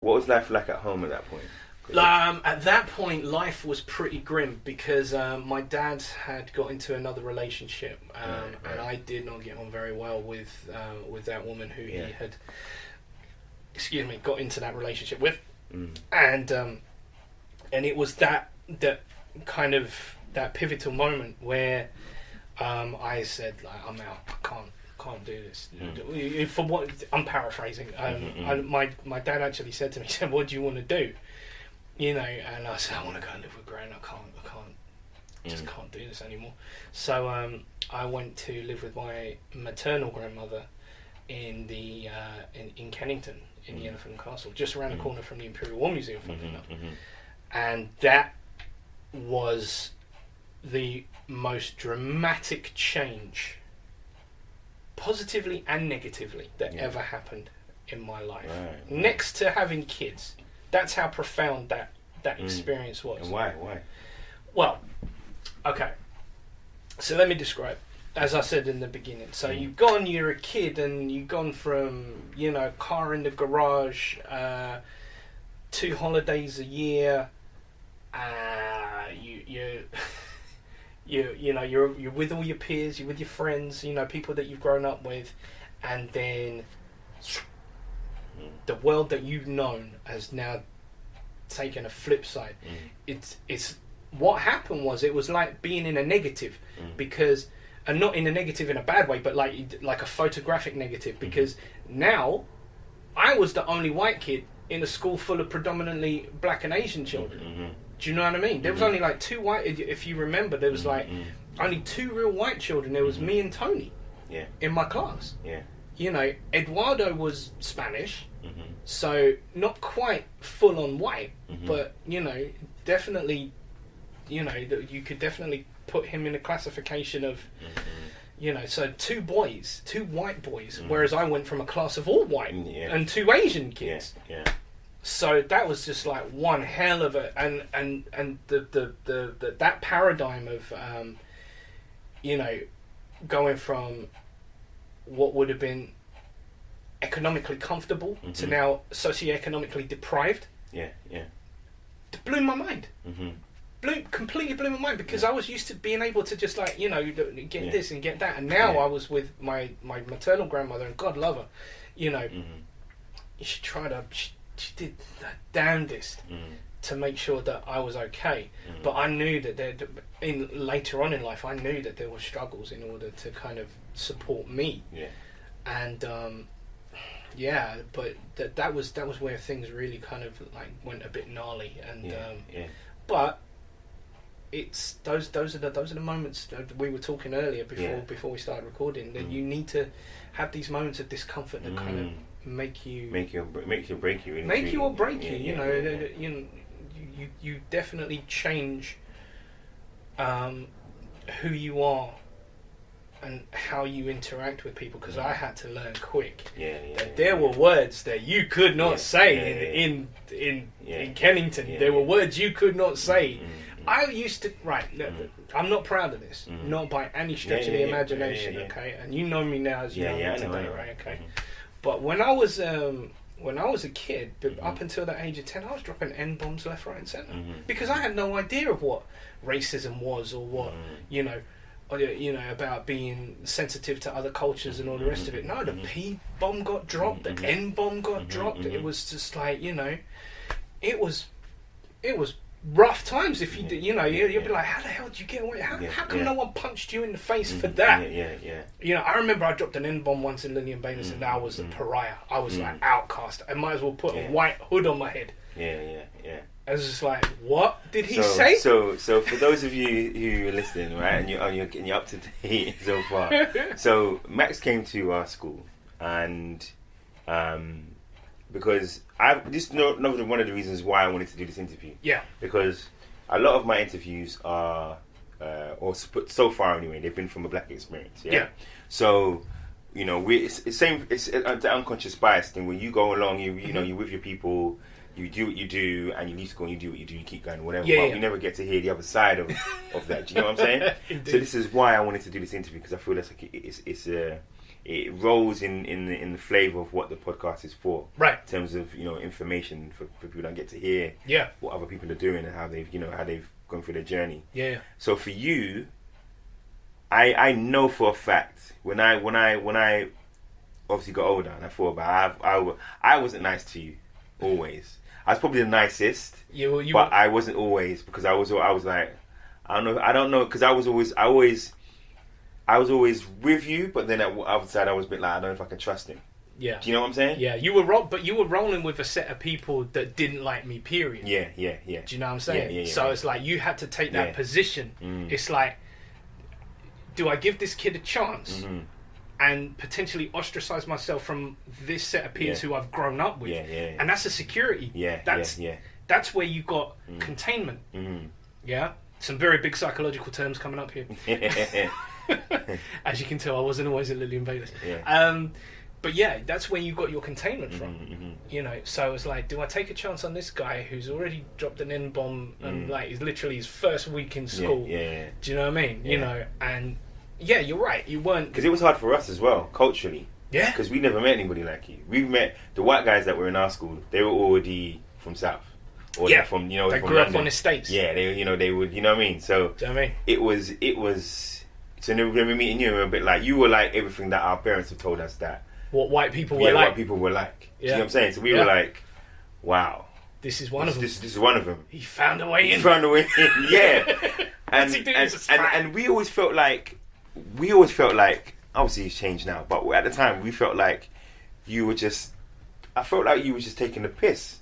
What was life like at home at that point? At that point, life was pretty grim because my dad had got into another relationship, and I did not get on very well with that woman who he had, got into that relationship with, and it was that kind of that pivotal moment where I said, like, I'm out, I can't do this. For what I'm paraphrasing, my dad actually said to me, he said, "What do you want to do?" You know, and I said, "I want to go and live with Gran. I can't do this anymore." So I went to live with my maternal grandmother in Kennington, in the Elephant Castle, just around the corner from the Imperial War Museum, funnily enough. And that was the most dramatic change, positively and negatively, that ever happened in my life. Right. Next to having kids. That's how profound that experience was. And why? Well, okay. So let me describe. As I said in the beginning. So you're a kid and you've gone from, car in the garage, 2 holidays a year, you're with all your peers, you're with your friends, people that you've grown up with, and then the world that you've known has now taken a flip side. It's what happened was, it was like being in a negative, because, and not in a negative in a bad way, but like a photographic negative, because now I was the only white kid in a school full of predominantly black and Asian children. Do you know what I mean? There was only like 2 white, if you remember, there was like only 2 real white children. There was me and Tony in my class. Eduardo was Spanish, so not quite full on white, but definitely, you could definitely put him in a classification of, so 2 white boys, whereas I went from a class of all white and 2 Asian kids. So that was just like one hell of a, and the that paradigm of going from what would have been economically comfortable to now socioeconomically deprived. Blew my mind. Completely blew my mind, because I was used to being able to just get this and get that, and now I was with my maternal grandmother, and God love her, she did the damnedest to make sure that I was okay. But I knew that later on in life, I knew that there were struggles in order to kind of support me. And but that was where things really kind of like went a bit gnarly. And but it's those are the moments that we were talking earlier before we started recording, that you need to have these moments of discomfort that kind of make you or break you. You definitely change who you are and how you interact with people, because I had to learn quick that there were words that you could not say in Kennington. There were words you could not say. I used to I'm not proud of this, not by any stretch of the imagination, okay? And you know me now as you know me today, right? Okay. But when I was a kid, up until the age of 10, I was dropping N-bombs left, right, and centre, because I had no idea of what racism was, or what about being sensitive to other cultures and all the rest of it. No, the P-bomb got dropped, the N-bomb got dropped. It was just like, it was rough times. If you'd be like, how the hell did you get away? How come no one punched you in the face for that? I remember I dropped an N-bomb once in Lillian Baines, and I was a pariah. I was like outcast. I might as well put a white hood on my head. I was just like, what did he say? So for those of you who are listening, right, and you're up to date so far. So Max came to our school, and because this is one of the reasons why I wanted to do this interview. Because a lot of my interviews are, or so far anyway, they've been from a black experience. So, it's the unconscious bias thing, where you go along, you're with your people, you do what you do, and you leave school and you do what you do, you keep going, whatever. But we never get to hear the other side of that. Do you know what I'm saying? So this is why I wanted to do this interview, because I feel that's like it rolls in the flavour of what the podcast is for. Right. In terms of, you know, information for people that get to hear what other people are doing and how they've gone through their journey. Yeah. So for you, I know for a fact when I obviously got older and I thought about I wasn't nice to you always. I was probably the nicest, but I wasn't always, because I was like, I don't know, because I was always with you, but then at the other side I was a bit like, I don't know if I can trust him. Yeah. Do you know what I'm saying? Yeah, but you were rolling with a set of people that didn't like me, period. Yeah. Do you know what I'm saying? Yeah. So it's like you had to take that position. It's like, do I give this kid a chance and potentially ostracize myself from this set of peers who I've grown up with? And that's a security. That's where you got containment. Yeah? Some very big psychological terms coming up here. As you can tell, I wasn't always at Lillian Baylis. But yeah, that's where you got your containment from. You know, so it's like, do I take a chance on this guy who's already dropped an N-bomb and like is literally his first week in school? Do you know what I mean? You know, and yeah, you're right. You weren't, because it was hard for us as well culturally. Yeah, because we never met anybody like you. We've met the white guys that were in our school. They were already from South, or they're from, you know, they from grew London. up on estates. Yeah, they would, you know what I mean. So do you know what I mean? It was. So when we were meeting you, we were a bit like, you were like everything that our parents have told us that what white people were like. What people were like. Do you know what I'm saying? So we were like, wow, this is one of them. This is one of them. He found a way in. Yeah. And we always felt like, obviously it's changed now, but at the time we felt like I felt like you were just taking the piss.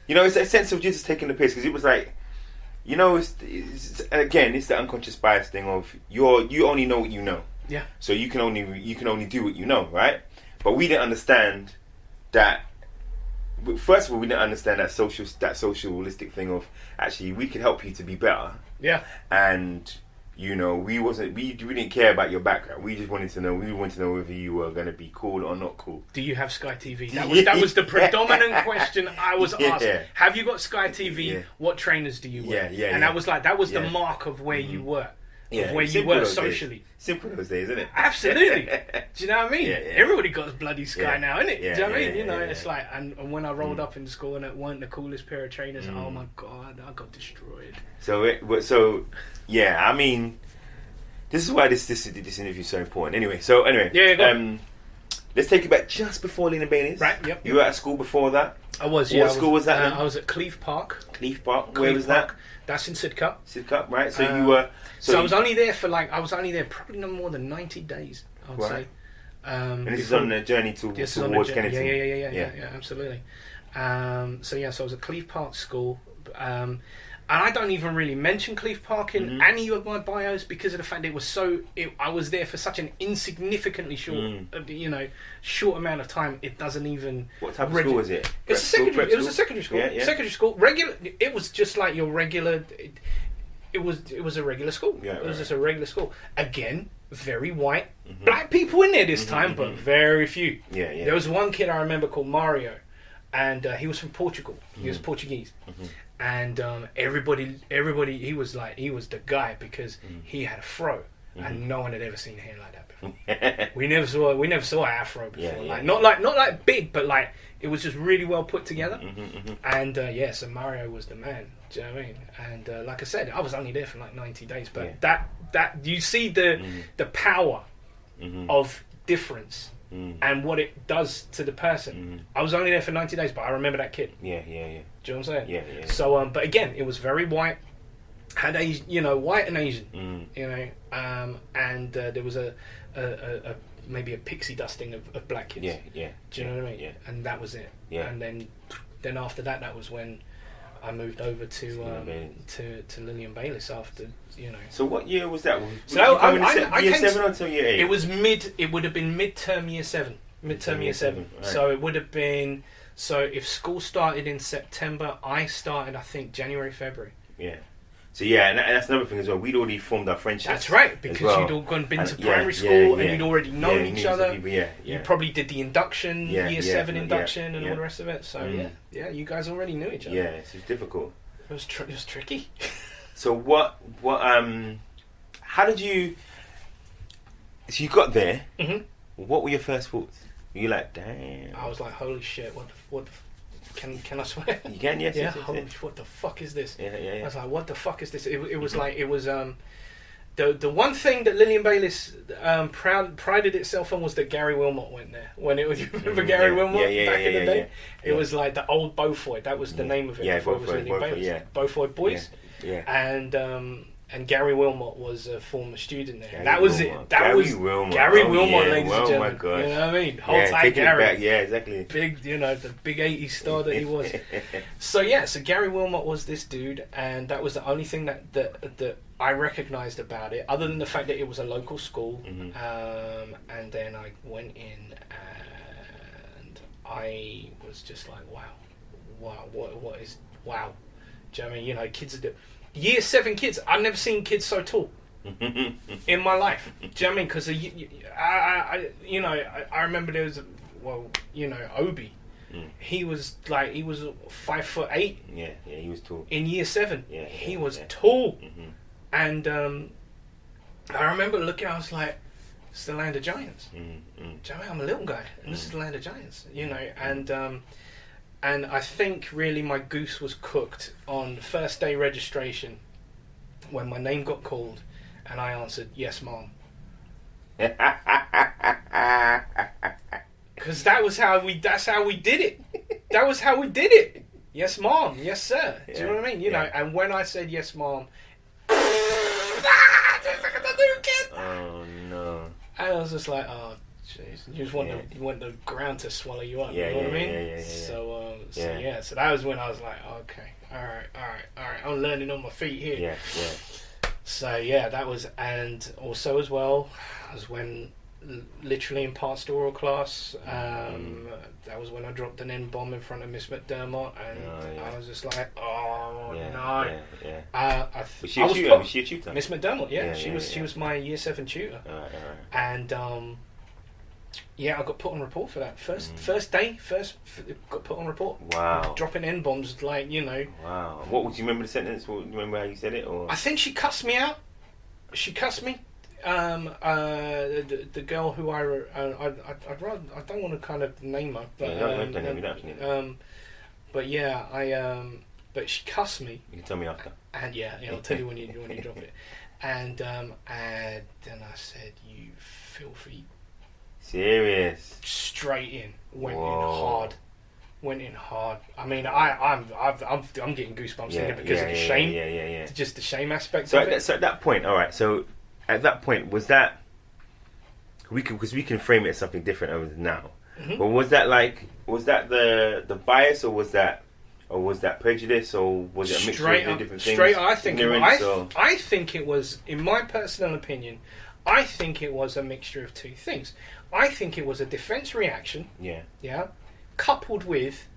You know, it's a sense of just taking the piss, because it was like, you know, it's the unconscious bias thing of you only know what you know. Yeah. So you can only do what you know, right? But we didn't understand that. First of all, we didn't understand that socialistic thing of actually we could help you to be better. Yeah. And you know, we didn't care about your background. We just wanted to know. We wanted to know whether you were going to be cool or not cool. Do you have Sky TV? That was the predominant question I was asked. Have you got Sky TV? Yeah. What trainers do you wear? And that was the mark of where you were. Of where you were socially. Simple those days, isn't it? Absolutely. Do you know what I mean? Everybody got bloody Sky now, innit? Yeah, do you know what I mean? You know, it's like, and when I rolled up in school and it weren't the coolest pair of trainers, oh my god, I got destroyed. So yeah, I mean, this is why this interview is so important. Anyway, let's take it back just before Lillian Baylis. Right. Yep. You were at school before that. I was. What school was that? I was at Cleeve Park. Where was that? That's in Sidcup. Right. So you were. So I was only there probably no more than 90 days, I would say. And this is on the journey towards Kennington. Yeah, absolutely. So I was at Cleeve Park School. And I don't even really mention Cleeve Park in any of my bios because of the fact I was there for such an insignificantly short amount of time. It doesn't even. What type of school was it? It was a secondary school. Yeah. Secondary school. Regular. It was just like your regular. It was a regular school. Yeah, it was just a regular school. Again, very white. Black people in there this time, but very few. Yeah. There was one kid I remember called Mario, and he was from Portugal. He was Portuguese. And everybody, he was the guy because he had a fro, and no one had ever seen hair like that before. we never saw an afro before. Not like big, but like it was just really well put together. And so Mario was the man. Do you know what I mean? And like I said, I was only there for like 90 days, but that you see the power of difference. And what it does to the person. I was only there for 90 days, but I remember that kid. Yeah. Do you know what I'm saying? Yeah. So, but again, it was very white. Had white and Asian. And there was a maybe a pixie dusting of black kids. Yeah. Do you know what I mean? Yeah. And that was it. Yeah. And then after that was when I moved over to Lillian Baylis after. So what year was that? I year 7 or year 8? It would have been midterm year 7. Midterm year 7. Right. So it would have been. So if school started in September, I started I think January, February. Yeah. So and that's another thing as well. We'd already formed our friendship. That's right, because you'd all been to primary school and you'd already known each other. You probably did the induction, year 7 induction, and all the rest of it. So you guys already knew each other. Yeah, it's difficult. It was tricky. So how did you? So you got there, What were your first thoughts? Were you like, damn? I was like, holy shit, can I swear? You can, yes, Yeah, yes, yes, holy yes. what the fuck is this? Yeah, yeah, I yeah. was like, what the fuck is this? It was like, it was, the one thing that Lillian Bayliss prided itself on was that Gary Wilmot went there. When it was, you remember Gary Wilmot back in the day? It was like the old Beaufoy. That was the name of it. Yeah, before it was Beaufoy, Lillian Bayliss. yeah. Beaufoy Boys. Yeah. And Gary Wilmot was a former student there. Gary that was Wilmot. it. That Gary was Wilmot. Gary Oh, Wilmot, yeah. ladies and Oh, gentlemen. my gosh. You know what I mean? Hold Yeah, tight, taking it Gary. back. Yeah, exactly. Big, the big 80s star that he was. So Gary Wilmot was this dude, and that was the only thing that I recognised about it, other than the fact that it was a local school. Mm-hmm. And then I went in, and I was just like, wow, what is wow? Do you know what I mean? You know, kids are Year 7 kids. I've never seen kids so tall in my life. Do you know what I mean? Because I remember there was Obi. He was 5'8". Yeah, he was tall. In Year 7, Yeah, he was tall. Mm-hmm. And I remember looking. I was like, "It's the land of giants." Mm-hmm. Do you know what I mean? I'm a little guy, and this is the land of giants. You know, and I think really my goose was cooked on first day registration when my name got called and I answered, "Yes, Mom." Because that's how we did it. That was how we did it. Yes, Mom. Yes, sir. Do you know what I mean? You know, and when I said yes, Mom, Oh, no. and I was just like, oh, jeez. You just want you want the ground to swallow you up. Yeah, you know what I mean? yeah. So that was when I was like, okay, all right. I'm learning on my feet here. Yeah. So that was, and also as well as when literally in pastoral class, that was when I dropped an N-bomb in front of Miss McDermott, and I was just like, oh no. Yeah. Was she a tutor? Miss McDermott, she was my Year 7 tutor. And I got put on report for that. First day, got put on report. Wow. Dropping N-bombs, like, you know. Wow. What would you remember the sentence? Do you remember how you said it? Or I think she cussed me out. She cussed me. The girl who I don't want to kind of name her, but but she cussed me. You can tell me after. And I'll tell you when you drop it. And then I said, "You filthy." Serious. Straight in. Went in hard. I mean, I'm getting goosebumps thinking because of the shame. Yeah. Just the shame aspect So of it. So at that point, all right. So at that point, was that because we can frame it as something different over now? Mm-hmm. But was that the bias, or was that prejudice, or was it a mixture of different things? I think it was, in my personal opinion, I think it was a mixture of two things. I think it was a defense reaction. Yeah. Coupled with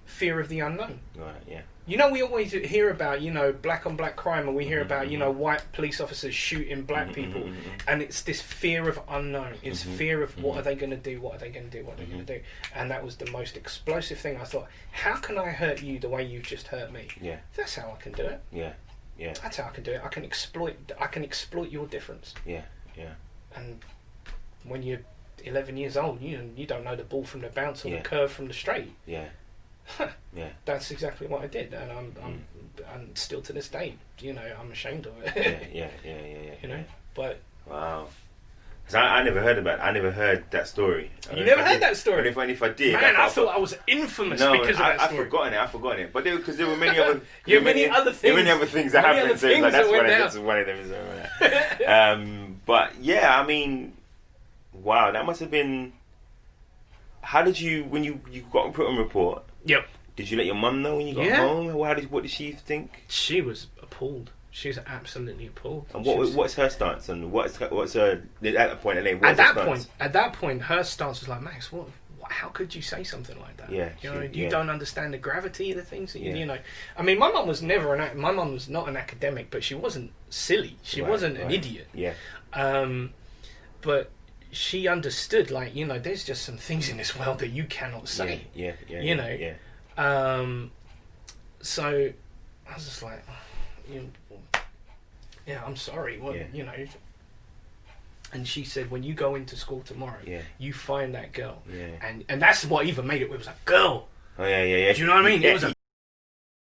fear of the unknown. Right. Yeah. You know, we always hear about, black on black crime, and we hear about, white police officers shooting black people, and it's this fear of unknown. It's fear of what are they going to do, what are they going to do, what are they going to do. And that was the most explosive thing. I thought, how can I hurt you the way you just hurt me? Yeah. That's how I can do it. Yeah. That's how I can do it. I can exploit your difference. Yeah. And when you're 11 years old, you don't know the ball from the bounce or the curve from the straight. Yeah. That's exactly what I did, and I'm still to this day, I'm ashamed of it. Yeah. But wow. Cause I never heard that story. You never heard that story? And if I did, man, I thought I was infamous because of that story. I've forgotten it. But because there were many other, many other things that happened. So like, that's one of them. But yeah, I mean, wow, that must have been. How did you, when you got put on report? Yep. Did you let your mum know when you got home? What did she think? She was appalled. She was absolutely appalled. And what's her stance? And what's her at that point? At that point, her stance was like, Max, what? How could you say something like that? Yeah. You don't understand the gravity of the things that you know. I mean, my mum was my mum was not an academic, but she wasn't silly. She wasn't an idiot. Yeah. But she understood, like, there's just some things in this world that you cannot say. Yeah. So I was just like, I'm sorry. And she said, when you go into school tomorrow, Yeah. you find that girl. Yeah. And that's what even made it. It was like, girl. Oh yeah. Do you know what I mean? Yeah, It was a